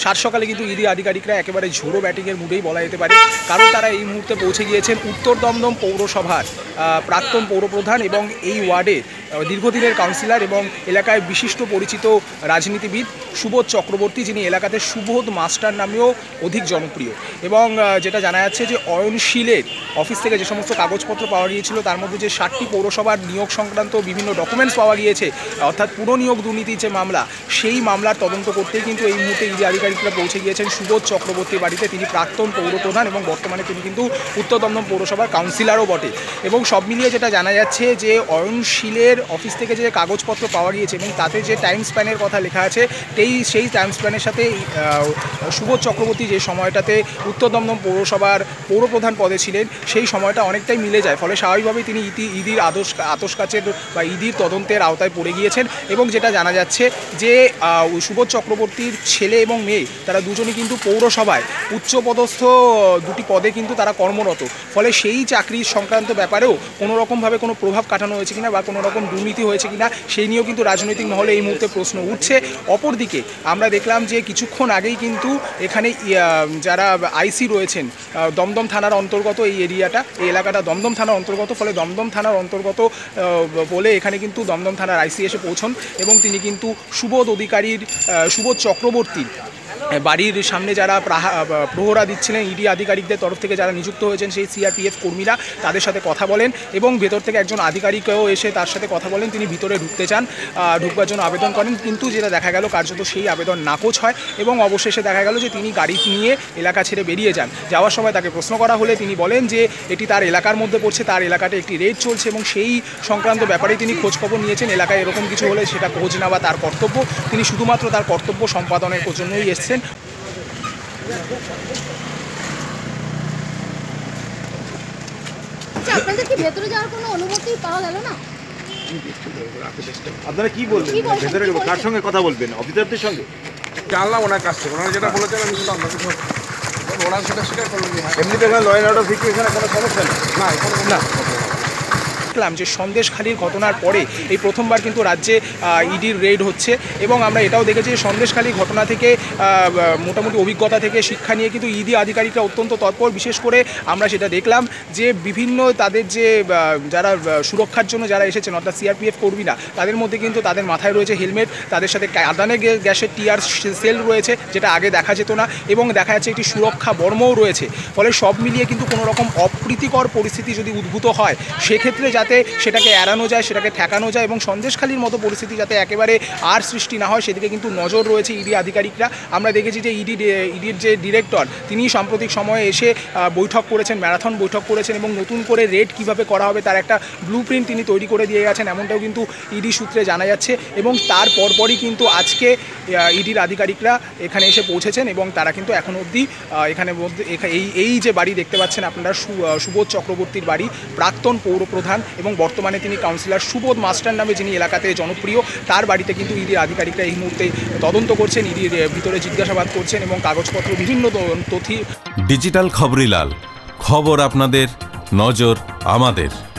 সাত সকালে কিন্তু ইডি আধিকারিকরা একেবারে ঝোড়ো ব্যাটিংয়ের মুডেই বলা যেতে পারে, কারণ তারা এই মুহূর্তে পৌঁছে গিয়েছেন উত্তর দমদম পৌরসভার প্রাক্তন পৌরপ্রধান এবং এই ওয়ার্ডে দীর্ঘদিনের কাউন্সিলর এবং এলাকায় বিশিষ্ট পরিচিত রাজনীতিবিদ সুবোধ চক্রবর্তী, যিনি এলাকাতে সুবোধ মাস্টার নামেও অধিক জনপ্রিয়। এবং যেটা জানা যাচ্ছে যে অয়নশীলের অফিস থেকে যে সমস্ত কাগজপত্র পাওয়া গিয়েছিল তার মধ্যে যে 7টি পৌরসভার নিয়োগ সংক্রান্ত বিভিন্ন ডকুমেন্টস পাওয়া গিয়েছে, অর্থাৎ পুনঃনিয়োগ দুর্নীতির যে মামলা, সেই মামলার তদন্ত করতেই কিন্তু এই মুহূর্তে ইডি আধিকারিকরা পৌঁছে গিয়েছেন সুবোধ চক্রবর্তীর বাড়িতে। তিনি প্রাক্তন পৌরপ্রধান এবং বর্তমানে তিনি কিন্তু উত্তর দমদম পৌরসভার কাউন্সিলরও বটে। এবং সব মিলিয়ে যেটা জানা যাচ্ছে যে অয়নশীলের অফিস থেকে যে কাগজপত্র পাওয়া গিয়েছে এবং তাতে যে টাইম স্প্যানের কথা লেখা আছে, সেই টাইম স্প্যানের সাথে সুবোধ চক্রবর্তী যে সময়টাতে উত্তর দমদম পৌরসভার পৌরপ্রধান পদে ছিলেন সেই সময়টা অনেকটাই মিলে যায়। ফলে স্বাভাবিকভাবেই তিনি ইডির আতশ কাচের বা ইডির তদন্তের আওতায় পড়ে গিয়েছেন। এবং যেটা জানা যাচ্ছে যে সুবোধ চক্রবর্তীর ছেলে এবং মেয়ে তারা দুজনই কিন্তু পৌরসভায় উচ্চপদস্থ দুটি পদে কিন্তু তারা কর্মরত। ফলে সেই চাকরির সংক্রান্ত ব্যাপারেও কোনো রকমভাবে কোনো প্রভাব কাটানো হয়েছে কিনা বা কোনো রকম দুর্নীতি হয়েছে কিনা সেই নিয়েও কিন্তু রাজনৈতিক মহলে এই মুহূর্তে প্রশ্ন উঠছে। অপরদিকে আমরা দেখলাম যে কিছুক্ষণ আগেই কিন্তু এখানে যারা আইসি রয়েছেন, দমদম থানার অন্তর্গত এই এরিয়াটা, এই এলাকাটা দমদম থানার অন্তর্গত, ফলে দমদম থানার অন্তর্গত বলে এখানে কিন্তু দমদম থানার আইসি এসে পৌঁছন এবং তিনি কিন্তু সুবোধ চক্রবর্তীর বাড়ির সামনে যারা প্রহরা দিচ্ছিলেন ইডি আধিকারিকদের তরফ থেকে যারা নিযুক্ত হয়েছেন সেই সিআরপিএফ কর্মীরা, তাদের সাথে কথা বলেন এবং ভেতর থেকে একজন আধিকারিকও এসে তার সাথে কথা বলেন। তিনি ভিতরে ঢুকতে চান, ঢুকবার জন্য আবেদন করেন, কিন্তু যেটা দেখা গেল কার্যত সেই আবেদন নাকচ হয় এবং অবশেষে দেখা গেল যে তিনি গাড়ি নিয়ে এলাকা ছেড়ে বেরিয়ে যান। যাওয়ার সময় তাকে প্রশ্ন করা হলে তিনি বলেন যে এটি তার এলাকার মধ্যে পড়ছে, তার এলাকাতে একটি রেড চলছে এবং সেই সংক্রান্ত ব্যাপারে তিনি খোঁজখবর নিয়েছেন। এলাকায় এরকম কিছু হলে সেটা খোঁজ নেওয়া তার কর্তব্য, তিনি শুধুমাত্র তার কর্তব্য সম্পাদনের জন্যই এসেছেন। আপনাদের কি ভেতরে যাওয়ার কোনো অনুমতি পাওয়া গেল না? আপনারা কি বলবেন? ভেতরে কার সঙ্গে কথা বলবেন? অফিসারদের সঙ্গে? জানলাম ওনার কাছ থেকে, ওনারা যেটা বলেছেন আমি শুনলাম, ওনারা সেটা স্বীকার করলেন। এমনিতে ল অ্যান্ড অর্ডার সিচুয়েশনে কোনো সমস্যা নেই? না, এখানে না। দেখলাম যে সন্দেশখালির ঘটনার পরে এই প্রথমবার কিন্তু রাজ্যে ইডির রেড হচ্ছে এবং আমরা এটাও দেখেছি যে সন্দেশখালির ঘটনা থেকে মোটামুটি অভিজ্ঞতা থেকে শিক্ষা নিয়ে কিন্তু ইডি আধিকারিকরা অত্যন্ত তৎপর। বিশেষ করে আমরা সেটা দেখলাম যে বিভিন্ন তাদের যে যারা সুরক্ষার জন্য যারা এসেছেন অর্থাৎ সিআরপিএফ কর্মীরা, তাদের মধ্যে কিন্তু তাদের মাথায় রয়েছে হেলমেট, তাদের সাথে কাঁদানে গ্যাসের টিয়ার সেল রয়েছে, যেটা আগে দেখা যেত না, এবং দেখা যাচ্ছে একটি সুরক্ষা বর্মও রয়েছে। ফলে সব মিলিয়ে কিন্তু কোনো রকম অপ্রীতিকর পরিস্থিতি যদি উদ্ভূত হয় সেক্ষেত্রে যাতে সেটাকে এড়ানো যায়, সেটাকে ঠেকানো যায় এবং সন্দেশখালির মতো পরিস্থিতি যাতে একেবারে আর সৃষ্টি না হয় সেদিকে কিন্তু নজর রয়েছে ইডি আধিকারিকরা। আমরা দেখেছি যে ইডির যে ডিরেক্টর তিনি সাম্প্রতিক সময়ে এসে বৈঠক করেছেন, ম্যারাথন বৈঠক করেছেন এবং নতুন করে রেড কীভাবে করা হবে তার একটা ব্লুপ্রিন্ট তিনি তৈরি করে দিয়ে গেছেন, এমনটাও কিন্তু ইডি সূত্রে জানা যাচ্ছে। এবং তার পরপরই কিন্তু আজকে ইডির আধিকারিকরা এখানে এসে পৌঁছেছেন এবং তারা কিন্তু এখন অবধি এখানে এই যে বাড়ি দেখতে পাচ্ছেন আপনারা সুবোধ চক্রবর্তীর বাড়ি, প্রাক্তন পৌরপ্রধান এবং বর্তমানে তিনি কাউন্সিলর সুবোধ মাস্টার নামে যিনি এলাকাতে জনপ্রিয়, তার বাড়িতে কিন্তু ইডির আধিকারিকরা এই মুহূর্তে তদন্ত করছেন, ইডির ভিতরে জিজ্ঞাসাবাদ করছেন এবং কাগজপত্র বিভিন্ন তথ্য। ডিজিটাল খবরিলাল, খবর আপনাদের, নজর আমাদের।